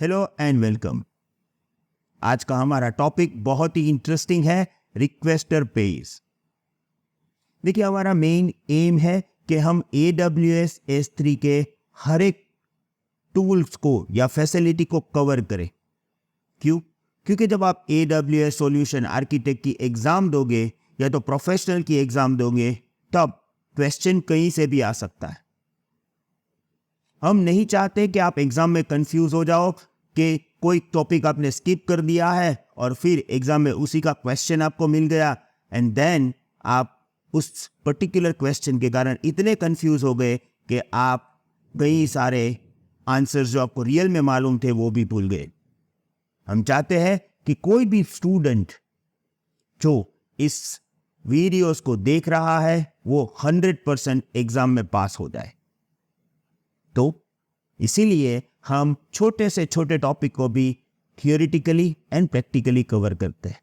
Hello and welcome. आज का हमारा टॉपिक बहुत ही इंटरेस्टिंग है, रिक्वेस्टर पेज। देखिए, हमारा मेन एम है कि हम AWS S3 के हर एक टूल्स को या फैसिलिटी को कवर करें। क्यों? क्योंकि जब आप AWS सॉल्यूशन आर्किटेक्ट की एग्जाम दोगे या तो प्रोफेशनल की एग्जाम दोगे, तब क्वेश्चन कहीं से भी आ सकता है। हम नहीं चाहते कि आप एग्जाम में कंफ्यूज हो जाओ कि कोई टॉपिक आपने स्किप कर दिया है और फिर एग्जाम में उसी का क्वेश्चन आपको मिल गया एंड देन आप उस पर्टिकुलर क्वेश्चन के कारण इतने कंफ्यूज हो गए कि आप कई सारे आंसर्स जो आपको रियल में मालूम थे वो भी भूल गए। हम चाहते हैं कि कोई भी स्टूडेंट जो इस वीडियोस को देख रहा है वो 100% एग्जाम में पास हो जाए। तो इसीलिए हम छोटे से छोटे टॉपिक को भी थियोरिटिकली एंड प्रैक्टिकली कवर करते हैं।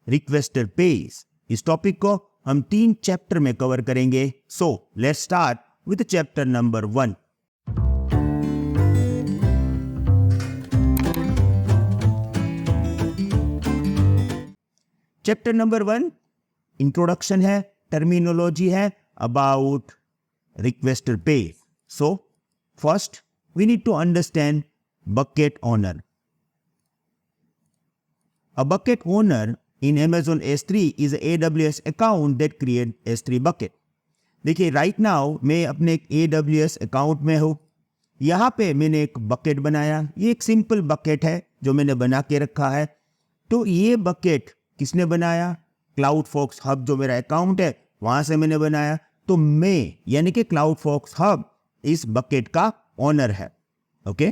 रिक्वेस्टर पेज, इस टॉपिक को हम 3 चैप्टर में कवर करेंगे। सो let's start with chapter number 1। Chapter number 1 introduction है, टर्मिनोलॉजी है about requester page. So first, we need to understand bucket owner. A bucket owner in Amazon S3 is an AWS account that creates S3 bucket. देखिए, right now मैं अपने एक AWS account में हूँ। यहाँ पे मैंने एक बकेट बनाया। ये एक सिंपल बकेट है जो मैंने बना के रखा है। तो ये बकेट किसने बनाया? CloudFox हब जो मेरा अकाउंट है वहाँ से मैंने बनाया। तो मैं यानी कि CloudFox हब इस बकेट का ओनर है। Okay,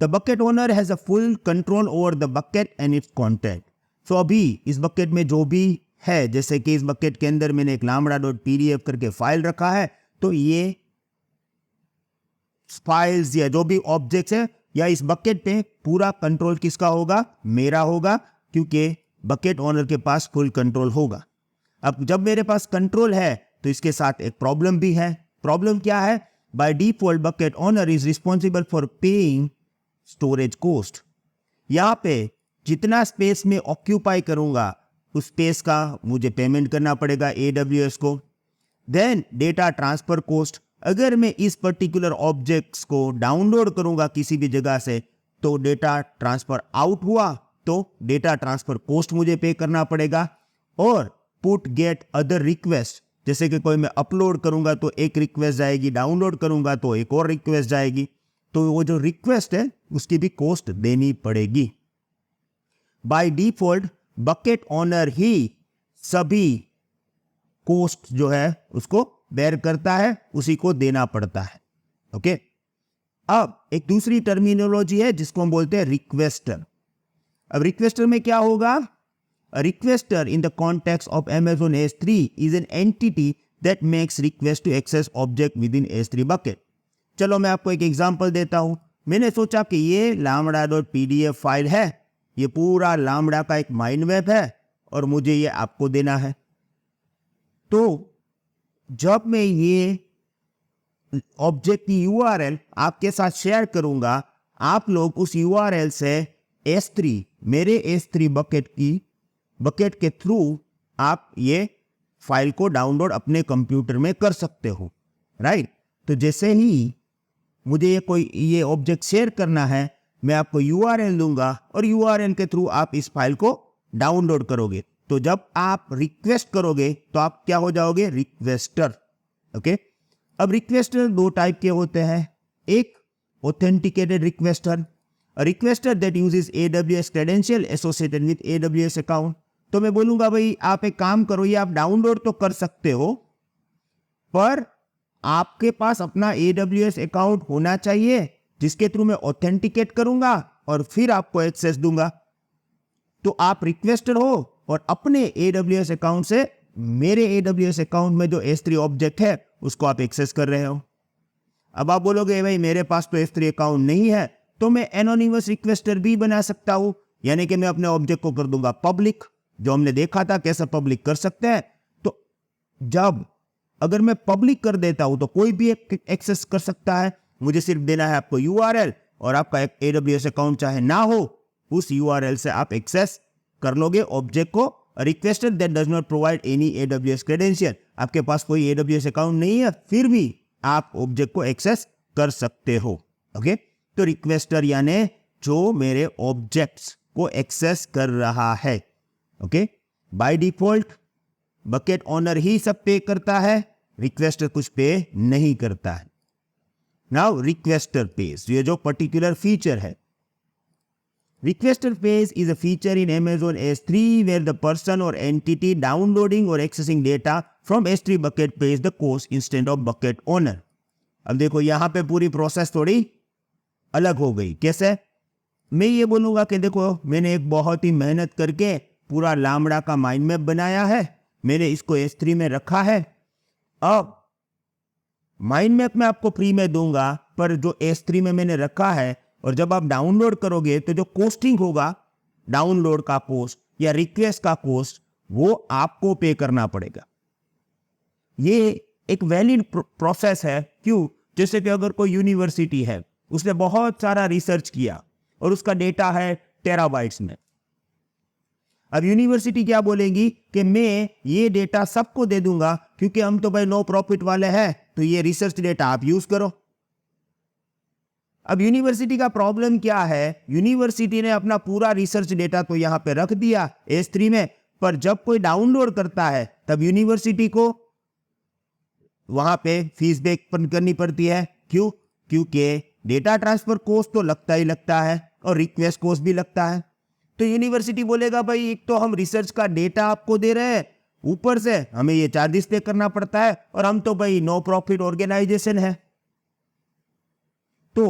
the bucket owner has a full control over the bucket and its content. So अभी इस बकेट में जो भी है, जैसे कि इस बकेट के अंदर मैंने एक lambda.pdf करके फाइल रखा है, तो ये फाइल्स या जो भी ऑब्जेक्ट्स है या इस बकेट पे पूरा कंट्रोल किसका होगा? मेरा होगा, क्योंकि बकेट ओनर के पास फुल कंट्रोल होगा। अब जब मेरे पास कंट्रोल है तो इसके साथ एक प्रॉब्लम भी है। प्रॉब्लम क्या है? By default, bucket owner is responsible for paying storage cost. यहाँ पे जितना स्पेस में ऑक्यूपाई करूंगा उस स्पेस का मुझे पेमेंट करना पड़ेगा AWS को। देन डेटा ट्रांसफर कोस्ट, अगर मैं इस पर्टिकुलर ऑब्जेक्ट्स को डाउनलोड करूंगा किसी भी जगह से तो डेटा ट्रांसफर आउट हुआ तो डेटा ट्रांसफर कोस्ट मुझे पे करना पड़ेगा। और पुट गेट अदर रिक्वेस्ट, जैसे कि कोई मैं अपलोड करूंगा तो एक रिक्वेस्ट जाएगी, डाउनलोड करूंगा तो एक और रिक्वेस्ट जाएगी, तो वो जो रिक्वेस्ट है उसकी भी कॉस्ट देनी पड़ेगी। बाय डिफॉल्ट बकेट ओनर ही सभी कॉस्ट जो है उसको बेयर करता है, उसी को देना पड़ता है। ओके, अब एक दूसरी टर्मिनोलॉजी है जिसको हम बोलते हैं रिक्वेस्टर। अब रिक्वेस्टर में क्या होगा? A requester in the context of Amazon S3 is an entity that makes request to access object within S3 bucket. चलो मैं आपको एक एग्जांपल देता हूं। मैंने सोचा कि ये lambda.pdf फाइल है, ये पूरा lambda का एक माइंड मैप है और मुझे ये आपको देना है। तो जब मैं ये ऑब्जेक्ट की URL आपके साथ शेयर करूंगा, आप लोग उस URL से S3 मेरे S3 बकेट के थ्रू आप ये फाइल को डाउनलोड अपने कंप्यूटर में कर सकते हो, राइट? तो जैसे ही मुझे ये ऑब्जेक्ट शेयर करना है, मैं आपको URL दूंगा और URL के थ्रू आप इस फाइल को डाउनलोड करोगे। तो जब आप रिक्वेस्ट करोगे तो आप क्या हो जाओगे? रिक्वेस्टर। ओके, अब रिक्वेस्टर 2 टाइप के होते हैं। एक authenticated requester, requester that uses AWS credential associated with AWS account. तो मैं बोलूंगा भाई आप एक काम करो, ये आप डाउनलोड तो कर सकते हो पर आपके पास अपना AWS अकाउंट होना चाहिए जिसके थ्रू मैं ऑथेंटिकेट करूंगा और फिर आपको एक्सेस दूंगा। तो आप रिक्वेस्टर हो और अपने AWS अकाउंट से मेरे AWS अकाउंट में जो S3 ऑब्जेक्ट है उसको आप एक्सेस कर रहे हो। अब आप बोलोगे भाई मेरे पास तो S3 अकाउंट नहीं है, तो मैं एनोनिमस रिक्वेस्टर भी बना सकता हूं, यानी कि मैं अपने ऑब्जेक्ट को कर दूंगा पब्लिक, जो हमने देखा था कैसे पब्लिक कर सकते हैं। तो जब अगर मैं पब्लिक कर देता हूं तो कोई भी एक्सेस कर सकता है, मुझे सिर्फ देना है आपको URL, और आपका एक AWS अकाउंट चाहे ना हो, उस URL से आप एक्सेस कर लोगे ऑब्जेक्ट को। Requester that does not provide any AWS credential, आपके पास कोई AWS अकाउंट नहीं है, फिर भी आप ऑब्जेक्ट को एक्सेस कर सकते हो। ओके, तो रिक्वेस्टर यानी जो मेरे ऑब्जेक्ट्स को एक्सेस कर रहा है। Okay, by default bucket owner ही सब पे करता है, रिक्वेस्टर कुछ पे नहीं करता है। नाउ रिक्वेस्टर पेज, ये जो पर्टिकुलर फीचर है, requester page is a feature in Amazon S3 where the person or entity downloading or accessing data from S3 bucket pays the cost instead of bucket owner। अब देखो यहां पे पूरी process थोड़ी अलग हो गई। कैसे? मैं ये बोलूंगा कि देखो मैंने एक बहुत ही मेहनत करके पूरा लामड़ा का माइंड मैप बनाया है, मैंने इसको S3 में रखा है। अब माइंड मैप मैं आपको फ्री में दूंगा, पर जो S3 में मैंने रखा है, और जब आप डाउनलोड करोगे तो जो कोस्टिंग होगा, डाउनलोड का कोस्ट या रिक्वेस्ट का कोस्ट, वो आपको पे करना पड़ेगा। ये एक वैलिड प्रोसेस है। क्यों? जैसे कि अगर कोई यूनिवर्सिटी है, उसने बहुत सारा रिसर्च किया और उसका डेटा है टेराबाइट्स में। अब यूनिवर्सिटी क्या बोलेगी कि मैं ये डेटा सबको दे दूंगा, क्योंकि हम तो भाई नो प्रॉफिट वाले हैं, तो ये रिसर्च डेटा आप यूज करो। अब यूनिवर्सिटी का प्रॉब्लम क्या है? यूनिवर्सिटी ने अपना पूरा रिसर्च डेटा तो यहां पे रख दिया S3 में, पर जब कोई डाउनलोड करता है तब यूनिवर्सिटी को वहां पे फीस पे करनी पड़ती है। क्यों? क्योंकि डेटा ट्रांसफर कॉस्ट तो लगता ही लगता है और रिक्वेस्ट कॉस्ट भी लगता है। तो यूनिवर्सिटी बोलेगा भाई एक तो हम रिसर्च का डेटा आपको दे रहे हैं, ऊपर से हमें ये चार्जेस पे करना पड़ता है, और हम तो भाई नो प्रॉफिट ऑर्गेनाइजेशन है। तो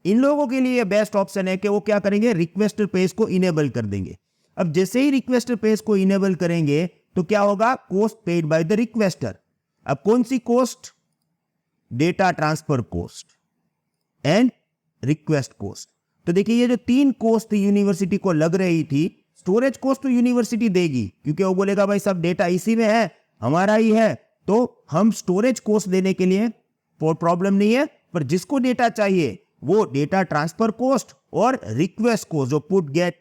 इन लोगों के लिए बेस्ट ऑप्शन है कि वो क्या करेंगे, रिक्वेस्टर पेज को इनेबल कर देंगे। अब जैसे ही रिक्वेस्टर पेज को इनेबल करेंगे तो क्या होगा, cost paid by the requester. अब कौन सी cost? Data transfer cost and request cost. तो देखिए ये जो 3 कोस्ट यूनिवर्सिटी को लग रही थी, स्टोरेज कोस्ट तो यूनिवर्सिटी देगी, क्योंकि वो बोलेगा भाई सब डेटा इसी में है, हमारा ही है, तो हम स्टोरेज कोस्ट देने के लिए प्रॉब्लम नहीं है। पर जिसको डेटा चाहिए वो डेटा ट्रांसफर कोस्ट और रिक्वेस्ट कोस्ट, जो पुट गेट,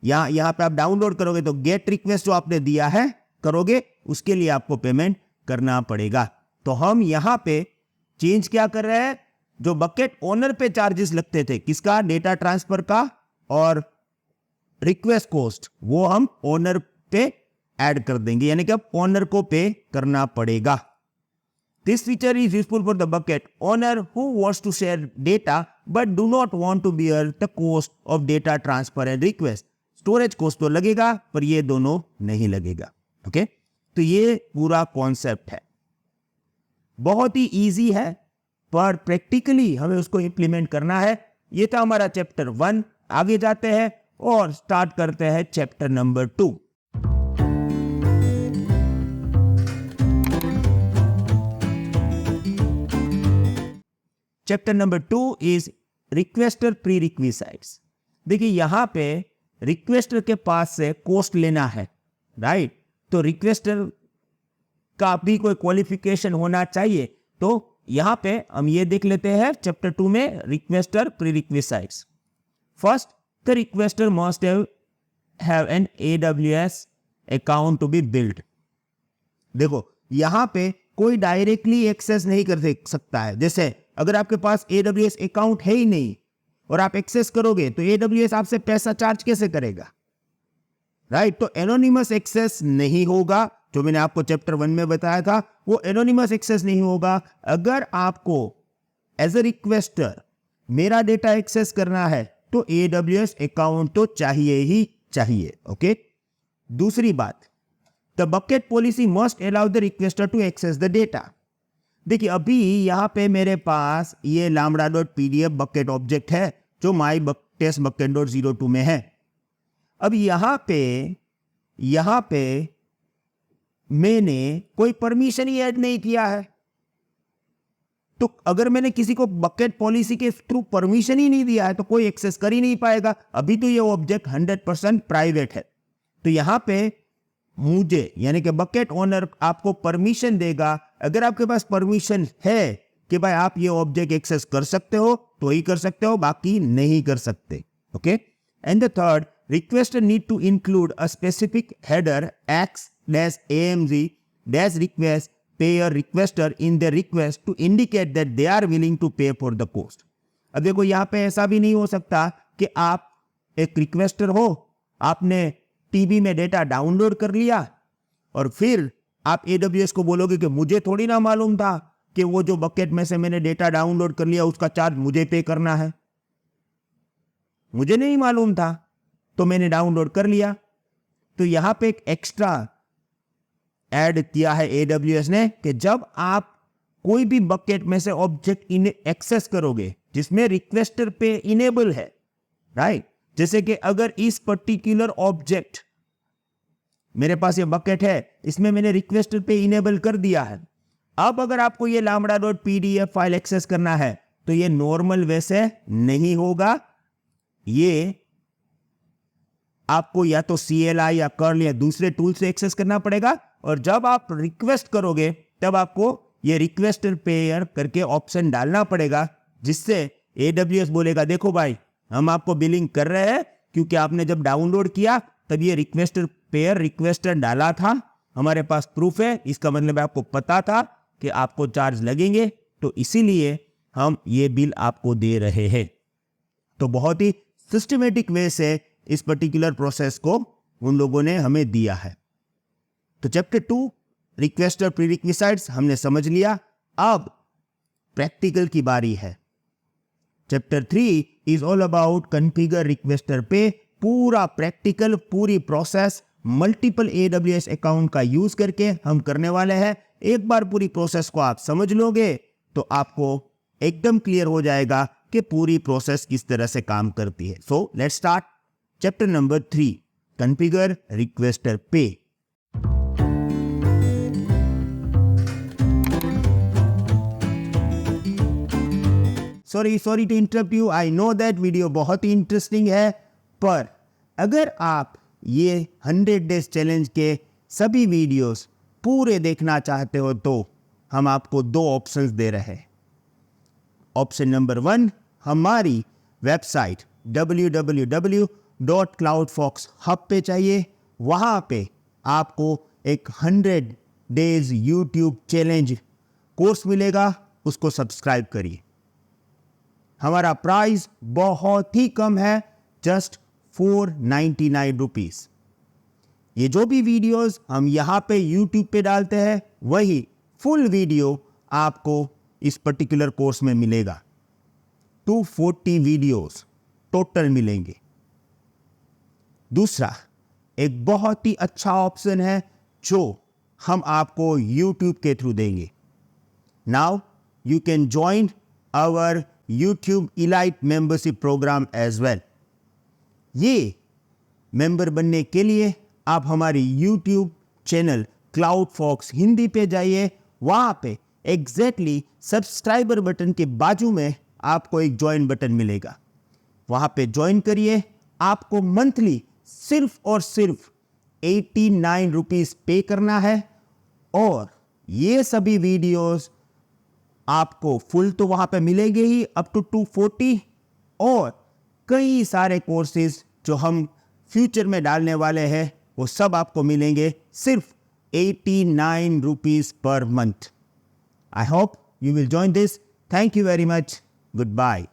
यहां पे आप डाउनलोड करोगे तो गेट रिक्वेस्ट जो आपने दिया है करोगे, उसके लिए आपको पेमेंट करना पड़ेगा। तो हम यहां पे चेंज क्या कर रहे हैं, जो बकेट ओनर पे चार्जेस लगते थे, किसका? डेटा ट्रांसफर का और रिक्वेस्ट कोस्ट, वो हम ओनर पे ऐड कर देंगे, यानी कि अब ओनर को पे करना पड़ेगा। This feature is useful for the bucket owner who wants to share data but do not want to bear the cost of data transfer and request। Storage cost तो लगेगा पर ये दोनों नहीं लगेगा। ओके, तो ये पूरा कॉन्सेप्ट है, बहुत ही इजी है, पर प्रैक्टिकली हमें उसको इंप्लीमेंट करना है। ये था हमारा चैप्टर 1। आगे जाते हैं और स्टार्ट करते हैं chapter number 2। Chapter number 2 is requester prerequisites. देखिए यहां पे रिक्वेस्टर के पास से कोस्ट लेना है, राइट? तो रिक्वेस्टर का भी कोई क्वालिफिकेशन होना चाहिए। तो यहां पे हम ये देख लेते हैं चैप्टर 2 में requester prerequisites. First, the requester must have an AWS account to be billed. देखो यहां पे कोई डायरेक्टली एक्सेस नहीं कर सकता है। जैसे अगर आपके पास AWS अकाउंट है ही नहीं और आप एक्सेस करोगे तो AWS आपसे पैसा चार्ज कैसे करेगा, राइट? तो एनोनिमस एक्सेस नहीं होगा, जो मैंने आपको चैप्टर 1 में बताया था, वो एनोनिमस एक्सेस नहीं होगा। अगर आपको एज ए रिक्वेस्टर मेरा डेटा एक्सेस करना है तो AWS अकाउंट तो चाहिए ही चाहिए। ओके, दूसरी बात, the bucket policy must allow the requester to access the data. देखिए अभी यहां पे मेरे पास ये lambda.pdf बकेट ऑब्जेक्ट है जो my test bucket.02 में है। अब यहां पे मैंने कोई परमिशन ही ऐड नहीं किया है, तो अगर मैंने किसी को बकेट पॉलिसी के थ्रू परमिशन ही नहीं दिया है तो कोई एक्सेस कर ही नहीं पाएगा। अभी तो ये ऑब्जेक्ट 100% प्राइवेट है। तो यहां पे मुझे यानी कि बकेट ओनर आपको परमिशन देगा। अगर आपके पास परमिशन है कि भाई आप ये ऑब्जेक्ट एक्सेस कर सकते हो तो ही कर सकते हो, बाकी नहीं कर सकते. Okay. And the third, requester need to include a specific header x-amg-request payer requester in their request to indicate that they are willing to pay for the cost. अब देखो यहां पे ऐसा भी नहीं हो सकता कि आप एक रिक्वेस्टर हो, आपने टीबी में डेटा डाउनलोड कर लिया और फिर आप AWS को बोलोगे कि मुझे थोड़ी ना मालूम था कि वो जो बकेट में से मैंने डेटा डाउनलोड कर लिया उसका चार्ज मुझे पे करना है. मुझे नहीं मालूम था तो मैंने डाउनलोड कर लिया. तो यहां पे एक एक्स्ट्रा ऐड किया है AWS ने कि जब आप कोई भी बकेट में से ऑब्जेक्ट एक्सेस करोगे जिसमें रिक्वेस्टर पे इनेबल है, राइट, जैसे कि अगर इस पर्टिकुलर ऑब्जेक्ट, मेरे पास ये बकेट है, इसमें मैंने रिक्वेस्टर पे इनेबल कर दिया है, अब अगर आपको ये lambda.pdf फाइल एक्सेस करना है तो ये नॉर्मल वे से नहीं होगा. ये आपको या तो CLI या कर्ल या दूसरे टूल से एक्सेस करना पड़ेगा. और जब आप रिक्वेस्ट करोगे तब आपको ये रिक्वेस्टर पेयर करके ऑप्शन डालना पड़ेगा, जिससे AWS बोलेगा देखो भाई हम आपको बिलिंग कर रहे हैं क्योंकि आपने जब डाउनलोड किया तब ये रिक्वेस्टर पेयर रिक्वेस्टर डाला था, हमारे पास प्रूफ है, इसका मतलब आपको पता था कि आपको चार्ज लगेंगे, तो इसीलिए हम ये बिल आपको दे रहे हैं. तो बहुत ही सिस्टमेटिक वे से इस पर्टिकुलर प्रोसेस को उन लोगों ने हमें दिया है. तो चैप्टर 2 रिक्वेस्टर प्रीरिक्विसाइट्स हमने समझ लिया. अब प्रैक्टिकल की बारी है. Chapter 3 is all about configure requester पे. पूरा प्रैक्टिकल, पूरी प्रोसेस मल्टीपल AWS अकाउंट का यूज करके हम करने वाले हैं. एक बार पूरी प्रोसेस को आप समझ लोगे तो आपको एकदम क्लियर हो जाएगा कि पूरी प्रोसेस किस तरह से काम करती है. So let's start. Chapter number 3, configure requester pays. Sorry to interrupt you. I know that video बहुत ही इंटरेस्टिंग है, पर अगर आप ये 100 डेज चैलेंज के सभी वीडियोस पूरे देखना चाहते हो तो हम आपको 2 ऑप्शंस दे रहे हैं. ऑप्शन नंबर 1, हमारी वेबसाइट www.cloudfox हब पे चाहिए. वहाँ पे आपको एक 100 डेज यूट्यूब चैलेंज कोर्स मिलेगा, उसको सब्सक्राइब करिए. हमारा प्राइस बहुत ही कम है, जस्ट 499 रुपीज. ये जो भी वीडियोस हम यहाँ पे यूट्यूब पे डालते हैं वही फुल वीडियो आपको इस पर्टिकुलर कोर्स में मिलेगा. 240 वीडियोस टोटल मिलेंगे. दूसरा, एक बहुत ही अच्छा ऑप्शन है जो हम आपको यूट्यूब के थ्रू देंगे. Now you can join our YouTube Elite membership program as well. ये मेंबर बनने के लिए आप हमारी YouTube channel Cloud Fox Hindi पे जाइए. वहाँ पे एग्जैक्टली सब्सक्राइबर बटन के बाजू में आपको एक ज्वाइन बटन मिलेगा. वहाँ पे ज्वाइन करिए. आपको मंथली सिर्फ और सिर्फ 89 रुपीज पे करना है और ये सभी वीडियोस आपको फुल तो वहां पे मिलेंगे ही, अप टू 240, और कई सारे कोर्सेज जो हम फ्यूचर में डालने वाले हैं वो सब आपको मिलेंगे सिर्फ 89 rupees per month. I hope you will join this. Thank you very much. Goodbye.